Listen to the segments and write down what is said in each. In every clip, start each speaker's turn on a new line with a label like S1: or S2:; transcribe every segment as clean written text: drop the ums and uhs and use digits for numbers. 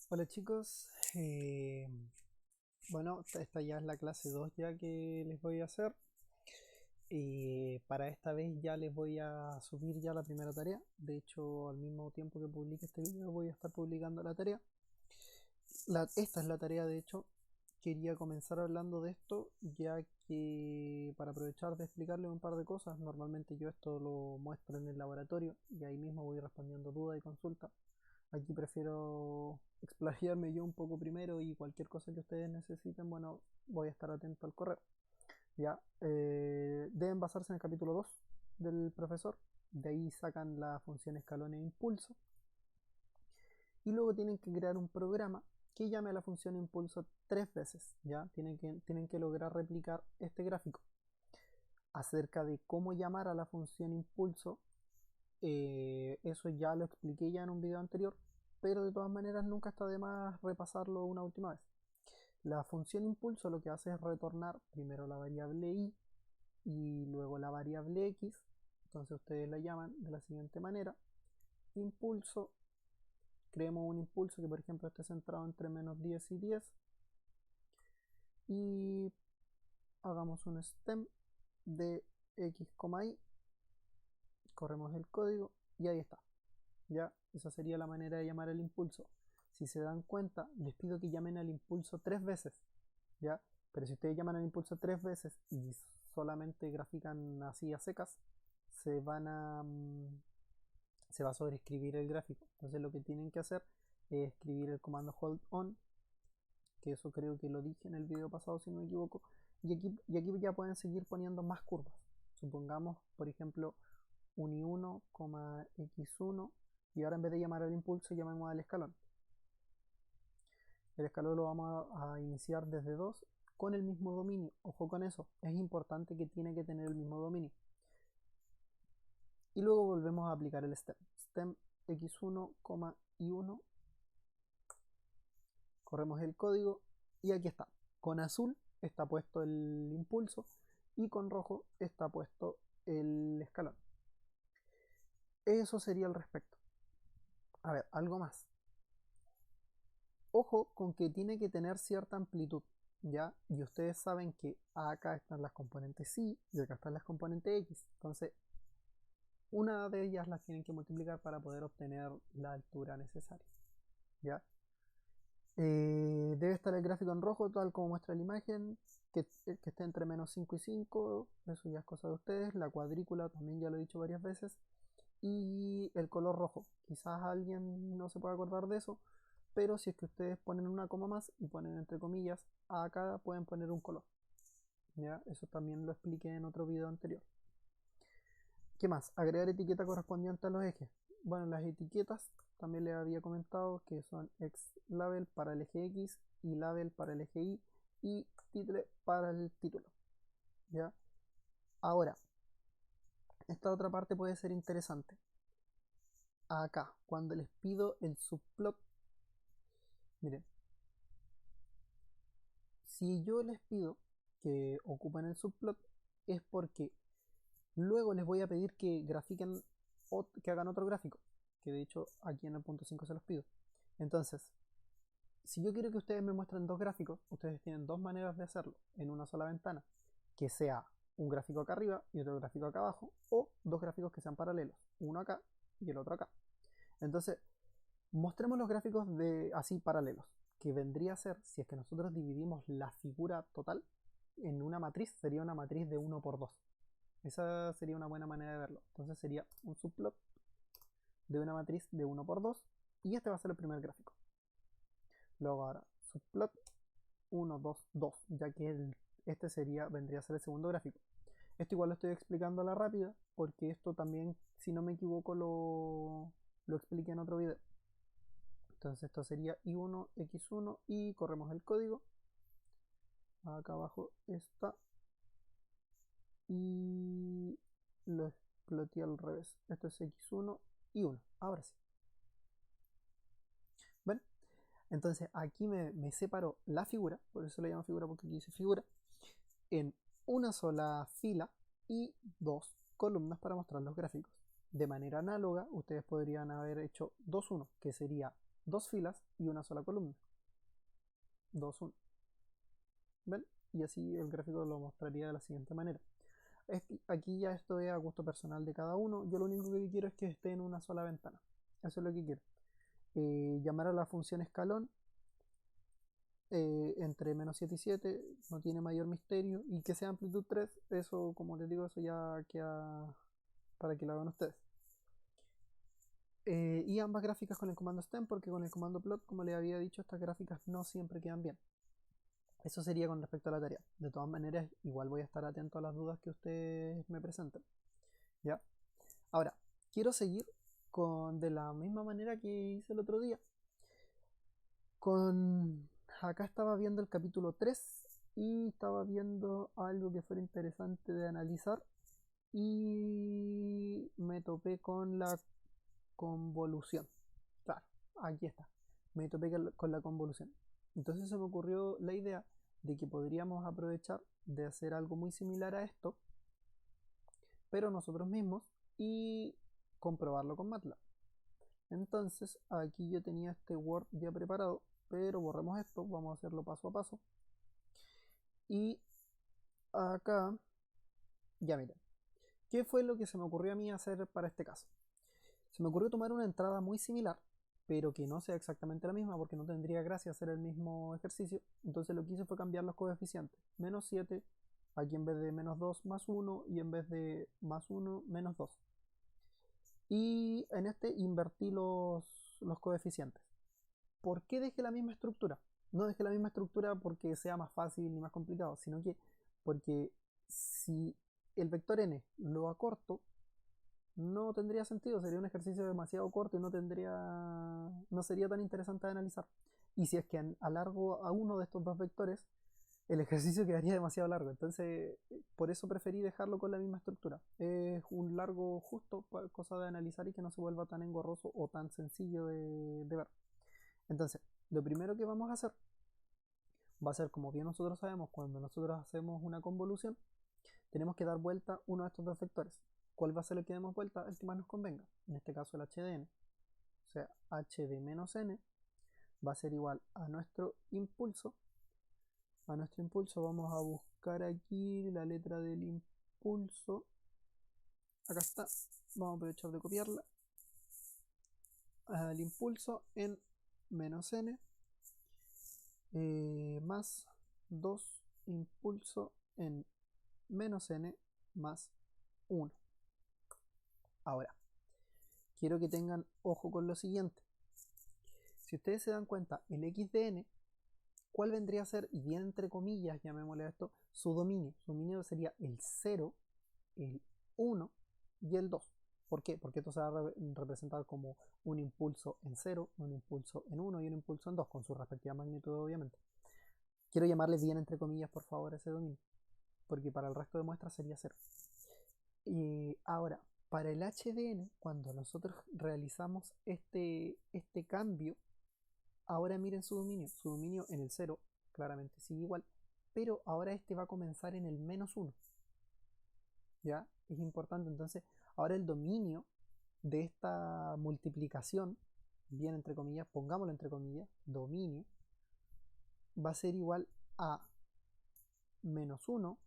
S1: Hola chicos, bueno, esta ya es la clase 2 ya que les voy a hacer. Para esta vez ya les voy a subir ya la primera tarea. De hecho, al mismo tiempo que publique este video voy a estar publicando la tarea. Esta es la tarea, de hecho. Quería comenzar hablando de esto ya que para aprovechar de explicarles un par de cosas. Normalmente yo esto lo muestro en el laboratorio y ahí mismo voy respondiendo dudas y consultas. Aquí prefiero explayarme yo un poco primero y cualquier cosa que ustedes necesiten, bueno, voy a estar atento al correo. Ya, deben basarse en el capítulo 2 del profesor. De ahí sacan la función escalón e impulso. Y luego tienen que crear un programa que llame a la función impulso 3 veces. Ya, tienen que lograr replicar este gráfico. Acerca de cómo llamar a la función impulso, eso ya lo expliqué ya en un video anterior, pero de todas maneras nunca está de más repasarlo una última vez. La función impulso lo que hace es retornar primero la variable y luego la variable x. Entonces ustedes la llaman de la siguiente manera: impulso. Creemos un impulso que por ejemplo esté centrado entre -10 y 10 y hagamos un stem de x, y, corremos el código y ahí está. Ya, esa sería la manera de llamar el impulso. Si se dan cuenta, les pido que llamen al impulso 3 veces, ¿ya? Pero si ustedes llaman al impulso 3 veces y solamente grafican así a secas, se van a se va a sobreescribir el gráfico. Entonces lo que tienen que hacer es escribir el comando hold on, que eso creo que lo dije en el video pasado si no me equivoco, y aquí ya pueden seguir poniendo más curvas. Supongamos, por ejemplo, un i1, x1, y ahora en vez de llamar al impulso llamemos al escalón. El escalón lo vamos a iniciar desde 2 con el mismo dominio. Ojo con eso, es importante que tiene que tener el mismo dominio. Y luego volvemos a aplicar el stem. Stem x1, y1. Corremos el código y aquí está. Con azul está puesto el impulso y con rojo está puesto el escalón. Eso sería al respecto. A ver, algo más. Ojo con que tiene que tener cierta amplitud, ¿ya? Y ustedes saben que acá están las componentes Y y acá están las componentes X. Entonces, una de ellas las tienen que multiplicar para poder obtener la altura necesaria, ¿ya? Debe estar el gráfico en rojo, tal como muestra la imagen, que esté entre -5 y 5, eso ya es cosa de ustedes. La cuadrícula también ya lo he dicho varias veces. Y el color rojo, quizás alguien no se pueda acordar de eso, pero si es que ustedes ponen una coma más y ponen entre comillas, acá pueden poner un color. ¿Ya? Eso también lo expliqué en otro video anterior. ¿Qué más? Agregar etiqueta correspondiente a los ejes. Bueno, las etiquetas también les había comentado que son xlabel para el eje X y label para el eje Y y title para el título. ¿Ya? Ahora, esta otra parte puede ser interesante. Acá, cuando les pido el subplot, miren, si yo les pido que ocupen el subplot es porque luego les voy a pedir que grafiquen o que hagan otro gráfico, que de hecho aquí en el punto 5 se los pido. Entonces, si yo quiero que ustedes me muestren dos gráficos, ustedes tienen dos maneras de hacerlo en una sola ventana, que sea un gráfico acá arriba y otro gráfico acá abajo, o dos gráficos que sean paralelos, uno acá y el otro acá. Entonces, mostremos los gráficos de así paralelos, que vendría a ser, si es que nosotros dividimos la figura total en una matriz, sería una matriz de 1 por 2. Esa sería una buena manera de verlo. Entonces sería un subplot de una matriz de 1 por 2 y este va a ser el primer gráfico. Luego ahora subplot 1, 2, 2, ya que este vendría a ser el segundo gráfico. Esto igual lo estoy explicando a la rápida porque esto también, si no me equivoco, lo expliqué en otro video. Entonces esto sería i1, x1 y corremos el código. Acá abajo está. Y lo exploté al revés. Esto es x1 y 1. Ahora sí. ¿Ven? Entonces aquí me separó la figura, por eso le llamo figura porque aquí dice figura, en una sola fila y dos columnas para mostrar los gráficos. De manera análoga, ustedes podrían haber hecho 2-1, que sería dos filas y una sola columna. 2, 1. ¿Ven? Y así el gráfico lo mostraría de la siguiente manera. Aquí ya esto es a gusto personal de cada uno. Yo lo único que quiero es que esté en una sola ventana. Eso es lo que quiero. Llamar a la función escalón entre menos 7 y 7 no tiene mayor misterio. Y que sea amplitud 3, eso como les digo, eso ya queda para que lo hagan ustedes. Y ambas gráficas con el comando stem, porque con el comando plot, como les había dicho, estas gráficas no siempre quedan bien. Eso sería con respecto a la tarea. De todas maneras, igual voy a estar atento a las dudas que ustedes me presenten. ¿Ya? Ahora, quiero seguir de la misma manera que hice el otro día. Acá estaba viendo el capítulo 3 y estaba viendo algo que fuera interesante de analizar y me topé con la convolución. Claro, aquí está. Me topé con la convolución. Entonces se me ocurrió la idea de que podríamos aprovechar de hacer algo muy similar a esto, pero nosotros mismos, y comprobarlo con MATLAB. Entonces aquí yo tenía este Word ya preparado, pero borremos esto, vamos a hacerlo paso a paso. Y acá, ya miren, ¿qué fue lo que se me ocurrió a mí hacer para este caso? Se me ocurrió tomar una entrada muy similar, pero que no sea exactamente la misma, porque no tendría gracia hacer el mismo ejercicio. Entonces lo que hice fue cambiar los coeficientes. Menos 7, aquí en vez de menos 2 más 1, y en vez de más 1 menos 2. Y en este invertí los coeficientes. ¿Por qué dejé la misma estructura? No dejé la misma estructura porque sea más fácil ni más complicado, sino que porque si el vector n lo acorto, no tendría sentido, sería un ejercicio demasiado corto y no sería tan interesante de analizar. Y si es que alargo a uno de estos dos vectores, el ejercicio quedaría demasiado largo. Entonces, por eso preferí dejarlo con la misma estructura. Es un largo justo, cosa de analizar y que no se vuelva tan engorroso o tan sencillo de ver. Entonces, lo primero que vamos a hacer va a ser, como bien nosotros sabemos, cuando nosotros hacemos una convolución, tenemos que dar vuelta uno de estos dos vectores. ¿Cuál va a ser el que demos vuelta? El que más nos convenga. En este caso el h de n. O sea, h de menos n va a ser igual a nuestro impulso. A nuestro impulso vamos a buscar aquí la letra del impulso. Acá está. Vamos a aprovechar de copiarla. Al impulso en menos n más 2 impulso en menos n más 1. Ahora, quiero que tengan ojo con lo siguiente. Si ustedes se dan cuenta, el x de n, ¿cuál vendría a ser, y bien entre comillas, llamémosle a esto, su dominio? Su dominio sería el 0, el 1 y el 2. ¿Por qué? Porque esto se va a representar como un impulso en 0, un impulso en 1 y un impulso en 2, con su respectiva magnitud, obviamente. Quiero llamarle bien entre comillas, por favor, ese dominio, porque para el resto de muestras sería 0. Ahora, para el HDN, cuando nosotros realizamos este cambio, ahora miren su dominio en el 0, claramente sigue igual, pero ahora este va a comenzar en el menos 1. ¿Ya? Es importante, entonces, ahora el dominio de esta multiplicación, bien entre comillas, pongámoslo entre comillas, dominio, va a ser igual a menos 1,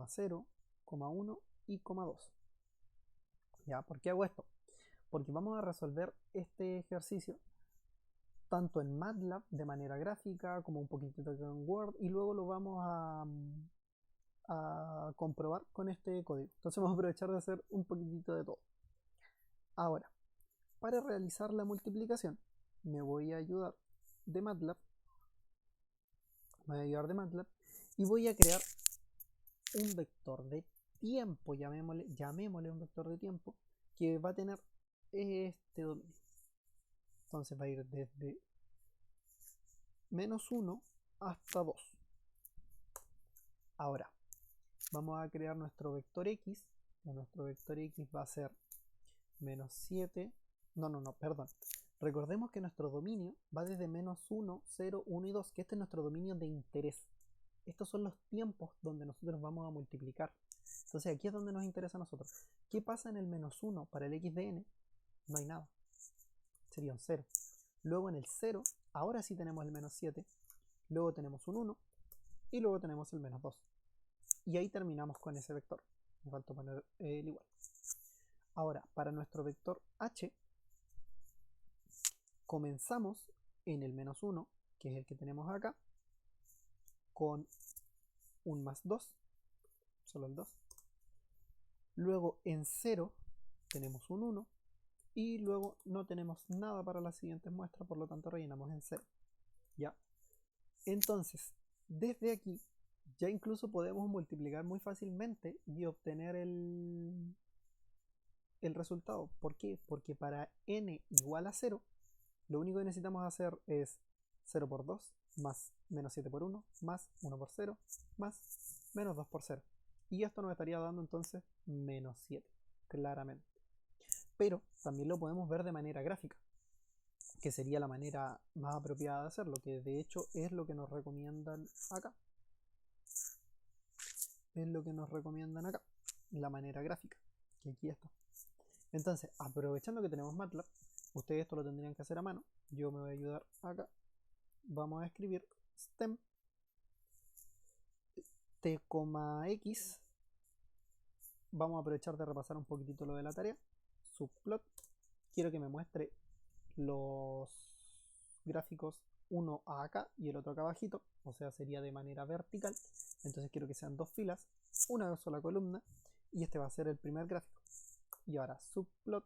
S1: 0, 1 y 2. ¿Ya? ¿Por qué hago esto? Porque vamos a resolver este ejercicio tanto en MATLAB de manera gráfica como un poquitito en Word, y luego lo vamos a comprobar con este código. Entonces vamos a aprovechar de hacer un poquitito de todo. Ahora, para realizar la multiplicación me voy a ayudar de MATLAB. Y voy a crear un vector de tiempo, llamémosle un vector de tiempo, que va a tener este dominio. Entonces va a ir desde menos 1 hasta 2. Ahora, vamos a crear nuestro vector x. Nuestro vector x va a ser menos 7. Perdón. Recordemos que nuestro dominio va desde menos 1, 0, 1 y 2, que este es nuestro dominio de interés. Estos son los tiempos donde nosotros vamos a multiplicar. Entonces aquí es donde nos interesa a nosotros. ¿Qué pasa en el menos 1 para el x de n? No hay nada. Sería un 0. Luego en el 0, ahora sí tenemos el menos 7. Luego tenemos un 1 y luego tenemos el menos 2. Y ahí terminamos con ese vector. Me falta poner el igual. Ahora, para nuestro vector h, comenzamos en el menos 1, que es el que tenemos acá, con un más 2, solo el 2. Luego en 0 tenemos un 1 y luego no tenemos nada para las siguientes muestras, por lo tanto rellenamos en 0. ¿Ya? Entonces, desde aquí ya incluso podemos multiplicar muy fácilmente y obtener el resultado. ¿Por qué? Porque para n igual a 0, lo único que necesitamos hacer es 0 por 2, más menos 7 por 1, más 1 por 0, más menos 2 por 0. Y esto nos estaría dando entonces menos 7, claramente. Pero también lo podemos ver de manera gráfica, que sería la manera más apropiada de hacerlo, que de hecho es lo que nos recomiendan acá. Es lo que nos recomiendan acá, la manera gráfica, que aquí está. Entonces, aprovechando que tenemos MATLAB, ustedes esto lo tendrían que hacer a mano. Yo me voy a ayudar acá. Vamos a escribir stem t,x. Vamos a aprovechar de repasar un poquitito lo de la tarea. Subplot. Quiero que me muestre los gráficos, uno acá y el otro acá abajito, o sea, sería de manera vertical. Entonces quiero que sean dos filas, una sola columna, y este va a ser el primer gráfico. Y ahora subplot,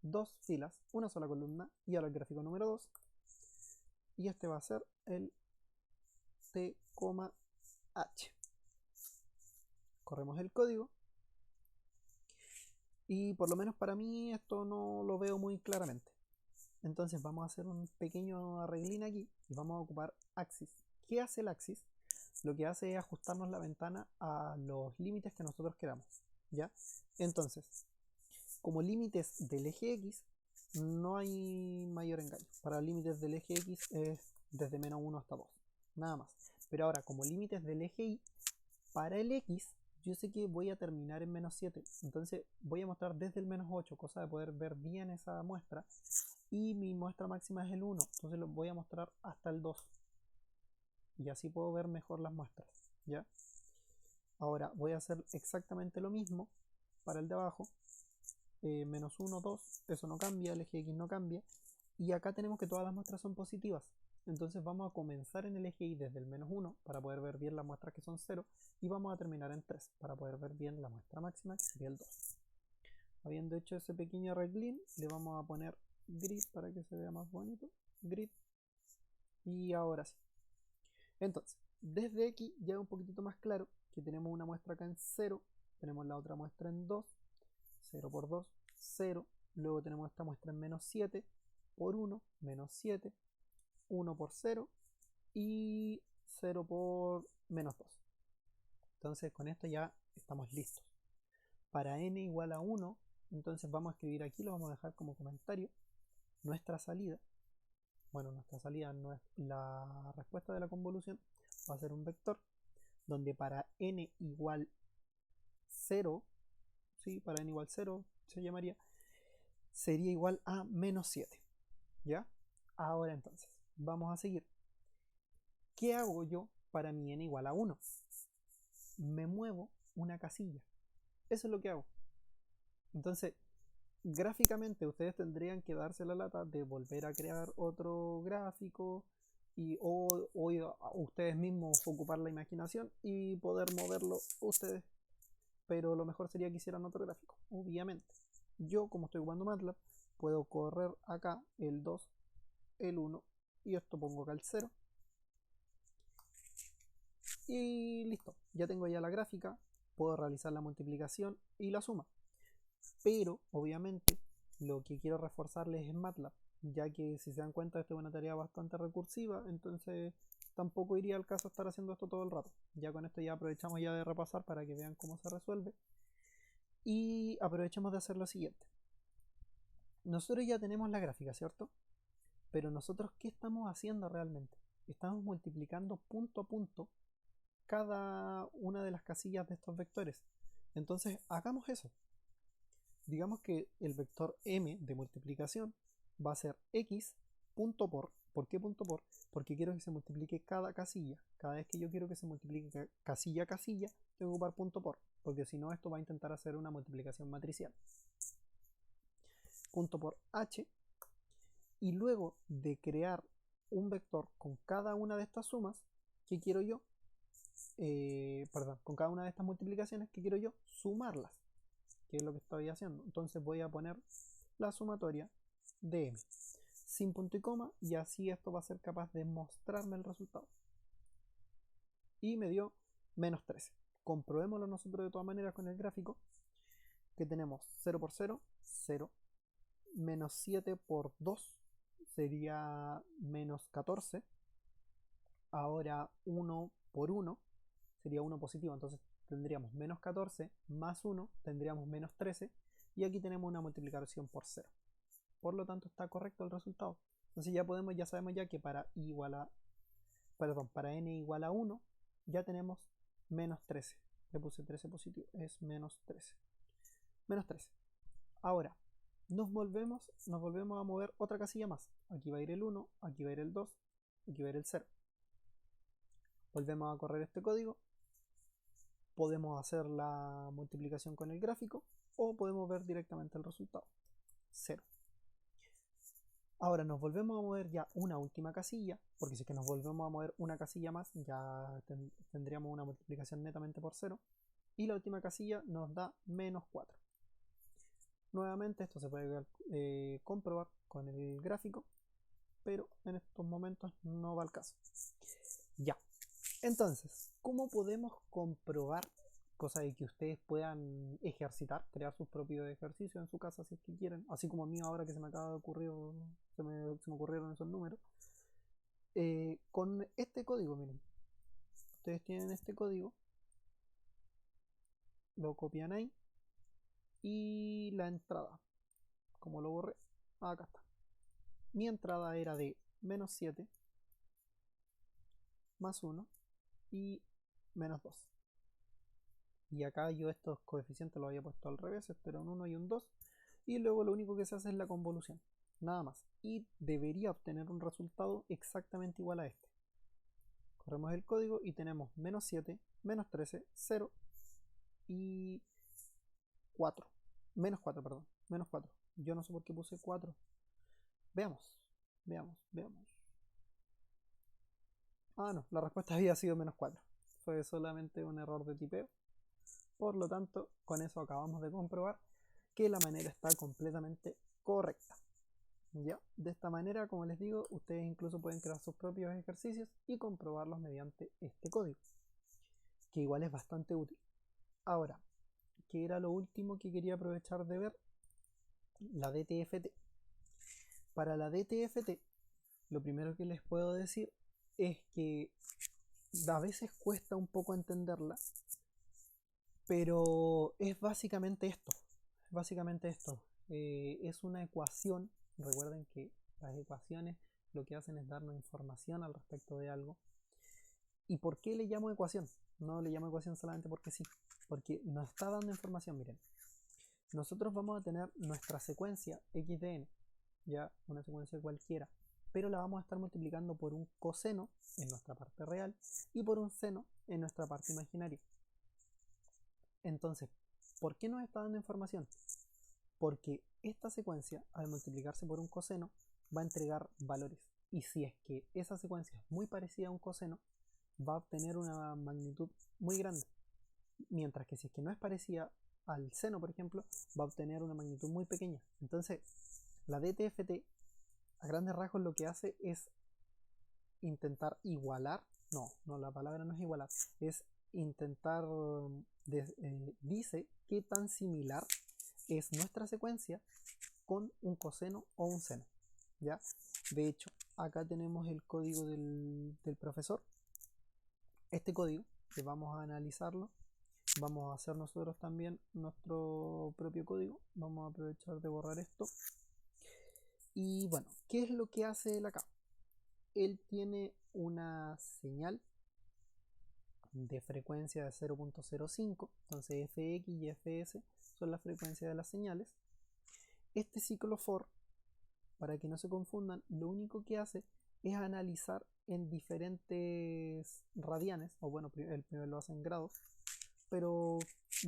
S1: dos filas, una sola columna, y ahora el gráfico número 2, y este va a ser el t,h. Corremos el código, y por lo menos para mí esto no lo veo muy claramente. Entonces vamos a hacer un pequeño arreglín aquí y vamos a ocupar axis. ¿Qué hace el axis? Lo que hace es ajustarnos la ventana a los límites que nosotros queramos, ¿ya? Entonces, como límites del eje X, no hay mayor engaño. Para límites del eje X es desde menos 1 hasta 2, nada más. Pero ahora, como límites del eje Y, para el X, yo sé que voy a terminar en menos 7. Entonces voy a mostrar desde el menos 8, cosa de poder ver bien esa muestra. Y mi muestra máxima es el 1, entonces lo voy a mostrar hasta el 2. Y así puedo ver mejor las muestras, ¿ya? Ahora voy a hacer exactamente lo mismo para el de abajo. Menos 1, 2, eso no cambia, el eje X no cambia. Y acá tenemos que todas las muestras son positivas. Entonces vamos a comenzar en el eje Y desde el menos 1 para poder ver bien las muestras que son 0. Y vamos a terminar en 3 para poder ver bien la muestra máxima, que sería el 2. Habiendo hecho ese pequeño arreglín, le vamos a poner grid para que se vea más bonito. Grid. Y ahora sí. Entonces, desde aquí ya es un poquitito más claro que tenemos una muestra acá en 0, tenemos la otra muestra en 2, 0 por 2, 0, luego tenemos esta muestra en menos 7 por 1, menos 7, 1 por 0 y 0 por menos 2. Entonces con esto ya estamos listos. Para n igual a 1, entonces vamos a escribir aquí, lo vamos a dejar como comentario, nuestra salida. Bueno, nuestra salida no es la respuesta de la convolución, va a ser un vector donde para n igual 0, ¿sí? Para n igual 0 se llamaría, sería igual a menos 7, ¿ya? Ahora entonces, vamos a seguir. ¿Qué hago yo para mi n igual a 1? Me muevo una casilla, eso es lo que hago. Entonces, gráficamente ustedes tendrían que darse la lata de volver a crear otro gráfico o ustedes mismos ocupar la imaginación y poder moverlo ustedes, pero lo mejor sería que hicieran otro gráfico, obviamente. Yo, como estoy ocupando MATLAB, puedo correr acá el 2, el 1 y esto pongo acá el 0 y listo, ya tengo ya la gráfica, puedo realizar la multiplicación y la suma. Pero obviamente lo que quiero reforzarles es MATLAB, ya que si se dan cuenta esta es una tarea bastante recursiva, entonces tampoco iría al caso estar haciendo esto todo el rato. Ya con esto ya aprovechamos ya de repasar para que vean cómo se resuelve y aprovechamos de hacer lo siguiente. Nosotros ya tenemos la gráfica, ¿cierto? Pero nosotros, ¿qué estamos haciendo realmente? Estamos multiplicando punto a punto cada una de las casillas de estos vectores. Entonces hagamos eso. Digamos que el vector m de multiplicación va a ser x punto por. ¿Por qué punto por? Porque quiero que se multiplique cada casilla. Cada vez que yo quiero que se multiplique casilla a casilla, tengo que ocupar punto por, porque si no esto va a intentar hacer una multiplicación matricial. Punto por h, y luego de crear un vector con cada una de estas sumas, ¿qué quiero yo? Perdón, con cada una de estas multiplicaciones, ¿qué quiero yo? Sumarlas, que es lo que estoy haciendo. Entonces voy a poner la sumatoria de m sin punto y coma, y así esto va a ser capaz de mostrarme el resultado. Y me dio menos 13. Comprobémoslo nosotros de todas maneras con el gráfico, que tenemos 0 por 0, 0, menos 7 por 2 sería menos 14, ahora 1 por 1 sería 1 positivo, entonces tendríamos menos 14 más 1, tendríamos menos 13, y aquí tenemos una multiplicación por 0. Por lo tanto está correcto el resultado. Entonces ya sabemos ya que para para n igual a 1 ya tenemos menos 13. Le puse 13 positivo, es menos 13. Menos 13. Ahora, nos volvemos a mover otra casilla más. Aquí va a ir el 1, aquí va a ir el 2, aquí va a ir el 0. Volvemos a correr este código. Podemos hacer la multiplicación con el gráfico o podemos ver directamente el resultado. 0. Ahora nos volvemos a mover ya una última casilla, porque si es que nos volvemos a mover una casilla más, ya tendríamos una multiplicación netamente por 0. Y la última casilla nos da menos 4. Nuevamente esto se puede comprobar con el gráfico, pero en estos momentos no va al caso. Ya, entonces, ¿cómo podemos comprobar? Cosa de que ustedes puedan ejercitar, crear sus propios ejercicios en su casa si es que quieren, así como a mí ahora que se me acaba de ocurrir, se me ocurrieron esos números. Con este código, miren, ustedes tienen este código, lo copian ahí, y la entrada, como lo borré, acá está. Mi entrada era de menos 7 más 1 y menos 2. Y acá yo estos coeficientes los había puesto al revés, pero un 1 y un 2. Y luego lo único que se hace es la convolución, nada más. Y debería obtener un resultado exactamente igual a este. Corremos el código y tenemos menos 7, menos 13, 0 y 4. Menos 4, perdón. Menos 4. Yo no sé por qué puse 4. Veamos. Ah, no, la respuesta había sido menos 4. Fue solamente un error de tipeo. Por lo tanto, con eso acabamos de comprobar que la manera está completamente correcta. ¿Ya? De esta manera, como les digo, ustedes incluso pueden crear sus propios ejercicios y comprobarlos mediante este código, que igual es bastante útil. Ahora, ¿qué era lo último que quería aprovechar de ver? La DTFT. Para la DTFT, lo primero que les puedo decir es que a veces cuesta un poco entenderla, pero es básicamente esto. Es una ecuación. Recuerden que las ecuaciones lo que hacen es darnos información al respecto de algo. ¿Y por qué le llamo ecuación? No le llamo ecuación solamente porque sí, porque nos está dando información. Miren, nosotros vamos a tener nuestra secuencia x de n, ya una secuencia cualquiera, pero la vamos a estar multiplicando por un coseno en nuestra parte real y por un seno en nuestra parte imaginaria. Entonces, ¿por qué nos está dando información? Porque esta secuencia, al multiplicarse por un coseno, va a entregar valores. Y si es que esa secuencia es muy parecida a un coseno, va a obtener una magnitud muy grande. Mientras que si es que no es parecida al seno, por ejemplo, va a obtener una magnitud muy pequeña. Entonces, la DTFT, a grandes rasgos, lo que hace es intentar igualar. No, la palabra no es igualar. Es intentar, dice qué tan similar es nuestra secuencia con un coseno o un seno. ¿Ya? De hecho, acá tenemos el código del profesor. Este código, que vamos a analizarlo, vamos a hacer nosotros también nuestro propio código. Vamos a aprovechar de borrar esto. Y bueno, ¿qué es lo que hace él acá? Él tiene una señal de frecuencia de 0.05, entonces fx y fs son las frecuencias de las señales. Este ciclo for para que no se confundan, lo único que hace es analizar en diferentes radianes, o bueno, el primero lo hace en grados, pero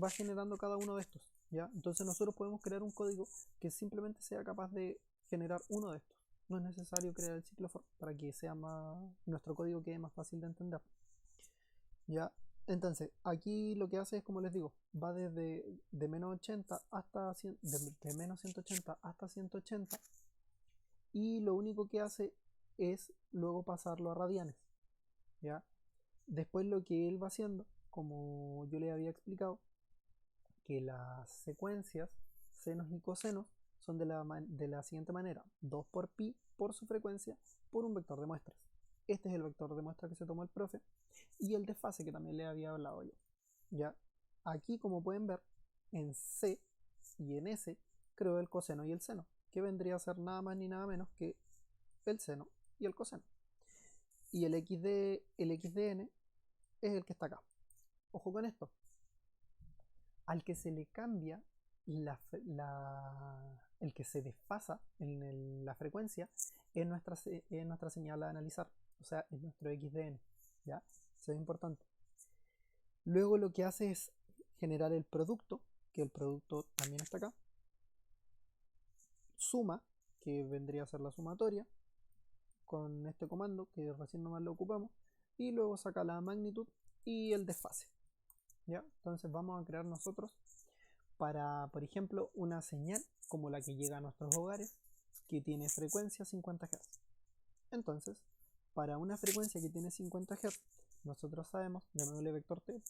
S1: va generando cada uno de estos, ¿ya? Entonces nosotros podemos crear un código que simplemente sea capaz de generar uno de estos. No es necesario crear el ciclo for para que sea nuestro código quede más fácil de entender, ¿ya? Entonces, aquí lo que hace es, como les digo, va desde de menos 80 hasta de menos 180 hasta 180, y lo único que hace es luego pasarlo a radianes, ¿ya? Después lo que él va haciendo, como yo le había explicado, que las secuencias senos y cosenos son de la siguiente manera: 2 por pi por su frecuencia por un vector de muestras. Este es el vector de muestra que se tomó el profe, y el desfase que también le había hablado yo. Ya aquí, como pueden ver, en C y en S creo el coseno y el seno, que vendría a ser nada más ni nada menos que el seno y el coseno. Y el xdn es el que está acá. Ojo con esto: al que se le cambia el que se desfasa en la frecuencia es nuestra señal a analizar, o sea, es nuestro xdn, ¿ya? Eso es importante. Luego lo que hace es generar el producto, que el producto también está acá, suma, que vendría a ser la sumatoria, con este comando que recién nomás lo ocupamos, y luego saca la magnitud y el desfase, ¿ya? Entonces vamos a crear nosotros para, por ejemplo, una señal como la que llega a nuestros hogares, que tiene frecuencia 50 Hz. Entonces, para una frecuencia que tiene 50 Hz, nosotros sabemos, llamémosle vector t,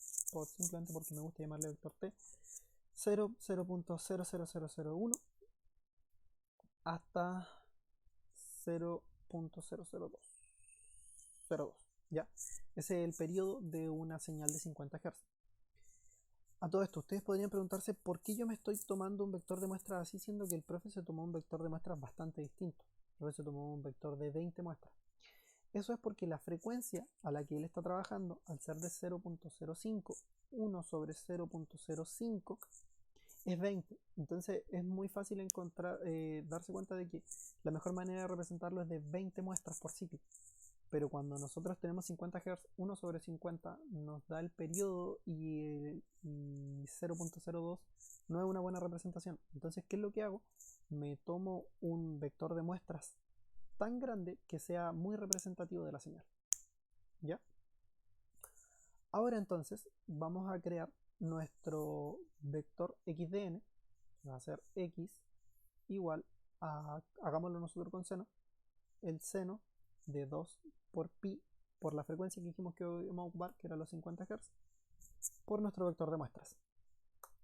S1: simplemente porque me gusta llamarle vector t, 0.00001 hasta 0.002, ¿ya? Ese es el periodo de una señal de 50 Hz. A todo esto, ustedes podrían preguntarse por qué yo me estoy tomando un vector de muestras así, siendo que el profe se tomó un vector de muestras bastante distinto. El profe se tomó un vector de 20 muestras. Eso es porque la frecuencia a la que él está trabajando, al ser de 0.05, 1 sobre 0.05, es 20. Entonces es muy fácil darse cuenta de que la mejor manera de representarlo es de 20 muestras por ciclo. Pero cuando nosotros tenemos 50 Hz, 1 sobre 50 nos da el periodo, y 0.02 no es una buena representación. Entonces, ¿qué es lo que hago? Me tomo un vector de muestras tan grande que sea muy representativo de la señal, ¿ya? Ahora entonces vamos a crear nuestro vector xdn, que va a ser x igual a, hagámoslo nosotros con seno, el seno de 2 por pi por la frecuencia que dijimos que íbamos a ocupar, que era los 50 Hz, por nuestro vector de muestras.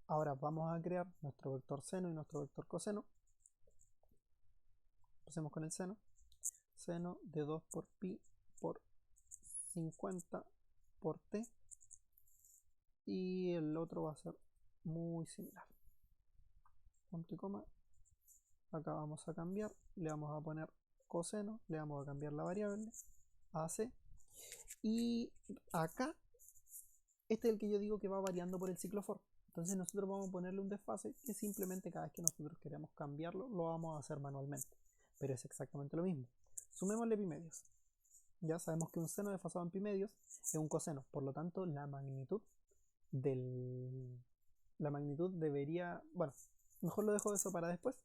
S1: Ahora vamos a crear nuestro vector seno y nuestro vector coseno. Empecemos con el seno. Seno de 2 por pi por 50 por t, y el otro va a ser muy similar. Punto y coma. Acá vamos a cambiar, le vamos a poner coseno, le vamos a cambiar la variable a c, y acá este es el que yo digo que va variando por el ciclo for. Entonces nosotros vamos a ponerle un desfase que simplemente cada vez que nosotros queremos cambiarlo lo vamos a hacer manualmente, pero es exactamente lo mismo. Sumémosle pi medios. Ya sabemos que un seno desfasado en pi medios es un coseno, por lo tanto la magnitud debería, bueno, mejor lo dejo eso para después,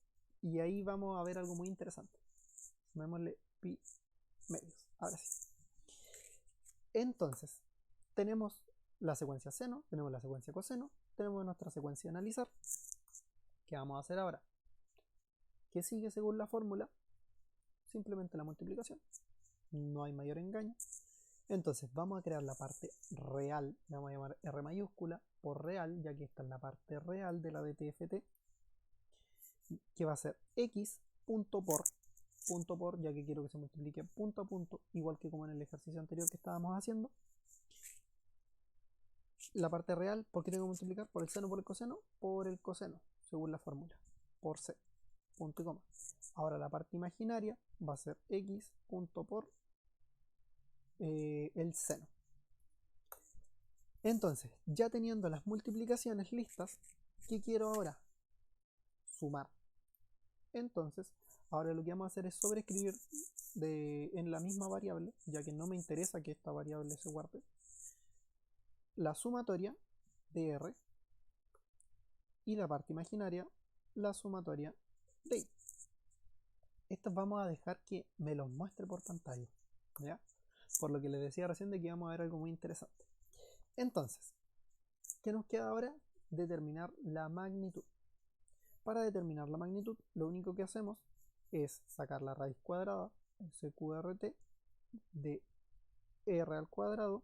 S1: y ahí vamos a ver algo muy interesante. Sumémosle pi medios, ahora sí. Entonces tenemos la secuencia seno, tenemos la secuencia coseno, tenemos nuestra secuencia analizar. ¿Qué vamos a hacer ahora? ¿Qué sigue según la fórmula? Simplemente la multiplicación, no hay mayor engaño. Entonces vamos a crear la parte real, la vamos a llamar R mayúscula por real, ya que esta es la parte real de la DTFT, que va a ser x punto por, ya que quiero que se multiplique punto a punto, igual que como en el ejercicio anterior que estábamos haciendo. La parte real, ¿por qué tengo que multiplicar? Por el seno, por el coseno, según la fórmula, por c, punto y coma. Ahora la parte imaginaria va a ser x punto por el seno. Entonces, ya teniendo las multiplicaciones listas, ¿qué quiero ahora? Sumar. Entonces, Ahora lo que vamos a hacer es sobreescribir en la misma variable, ya que no me interesa que esta variable se guarde, la sumatoria de R y la parte imaginaria, la sumatoria de I. Estos vamos a dejar que me los muestre por pantalla, ¿ya? Por lo que les decía recién de que vamos a ver algo muy interesante. Entonces, ¿qué nos queda ahora? Determinar la magnitud. Para determinar la magnitud, lo único que hacemos es sacar la raíz cuadrada, SQRT, de R al cuadrado.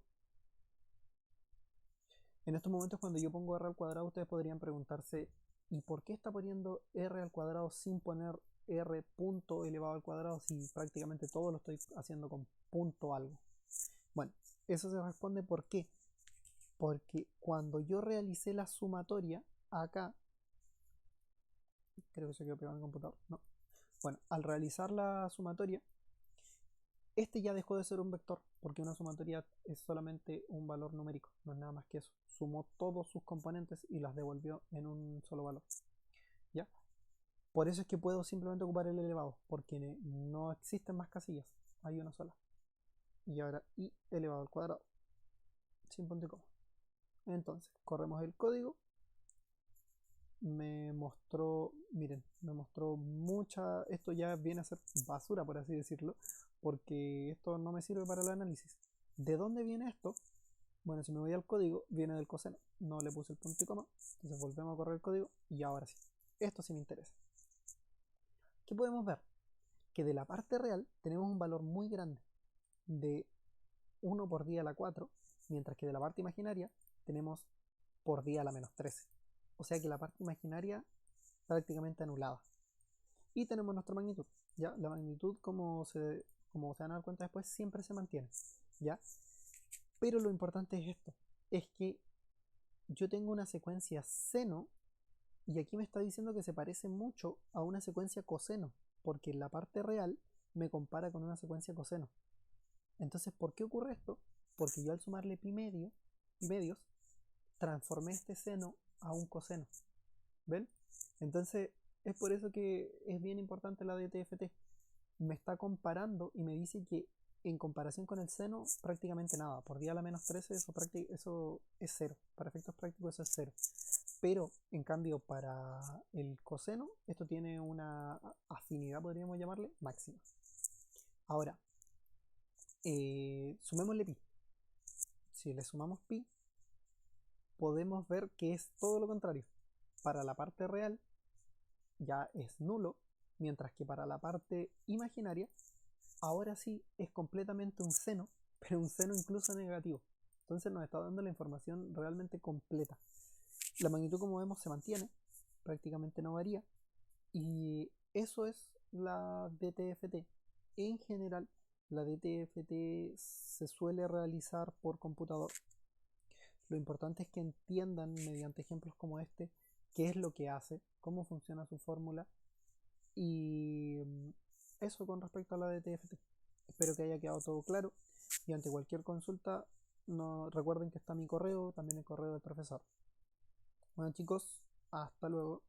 S1: En estos momentos, cuando yo pongo R al cuadrado, ustedes podrían preguntarse, ¿y por qué está poniendo R al cuadrado sin poner R punto elevado al cuadrado si prácticamente todo lo estoy haciendo con punto algo? Bueno, eso se responde ¿por qué? Porque cuando yo realicé la sumatoria, acá, creo que se quedó pegado en el computador, no. Bueno, al realizar la sumatoria, este ya dejó de ser un vector, porque una sumatoria es solamente un valor numérico, no es nada más que eso. Sumó todos sus componentes y las devolvió en un solo valor. ¿Ya? Por eso es que puedo simplemente ocupar el elevado, porque no existen más casillas, hay una sola. Y ahora i elevado al cuadrado, sin punto y coma. Entonces, corremos el código. Me mostró, miren, me mostró mucha, esto ya viene a ser basura, por así decirlo, porque esto no me sirve para el análisis. ¿De dónde viene esto? Bueno, si me voy al código, viene del coseno. No le puse el punto y coma, entonces volvemos a correr el código y ahora sí. Esto sí me interesa. ¿Qué podemos ver? Que de la parte real tenemos un valor muy grande de 1 por 10 a la 4, mientras que de la parte imaginaria tenemos por 10 a la menos 13. O sea que la parte imaginaria prácticamente anulada. Y tenemos nuestra magnitud. ¿Ya? La magnitud, como se van a dar cuenta después, siempre se mantiene. ¿Ya? Pero lo importante es esto. Es que yo tengo una secuencia seno y aquí me está diciendo que se parece mucho a una secuencia coseno, porque en la parte real me compara con una secuencia coseno. Entonces, ¿por qué ocurre esto? Porque yo al sumarle pi medios, transformé este seno a un coseno. ¿Ven? Entonces, es por eso que es bien importante la DTFT. Me está comparando y me dice que en comparación con el seno, prácticamente nada. Por 10 a la menos 13, eso es cero. Para efectos prácticos, eso es cero. Pero, en cambio, para el coseno, esto tiene una afinidad, podríamos llamarle, máxima. Ahora, sumémosle pi. Si le sumamos pi, podemos ver que es todo lo contrario. Para la parte real ya es nulo, mientras que para la parte imaginaria, ahora sí es completamente un seno, pero un seno incluso negativo. Entonces nos está dando la información realmente completa. La magnitud, como vemos, se mantiene, prácticamente no varía, y eso es la DTFT. En general, la DTFT se suele realizar por computador. Lo importante es que entiendan mediante ejemplos como este qué es lo que hace, cómo funciona su fórmula y eso con respecto a la DTFT. Espero que haya quedado todo claro y ante cualquier consulta no, recuerden que está mi correo, también el correo del profesor. Bueno chicos, hasta luego.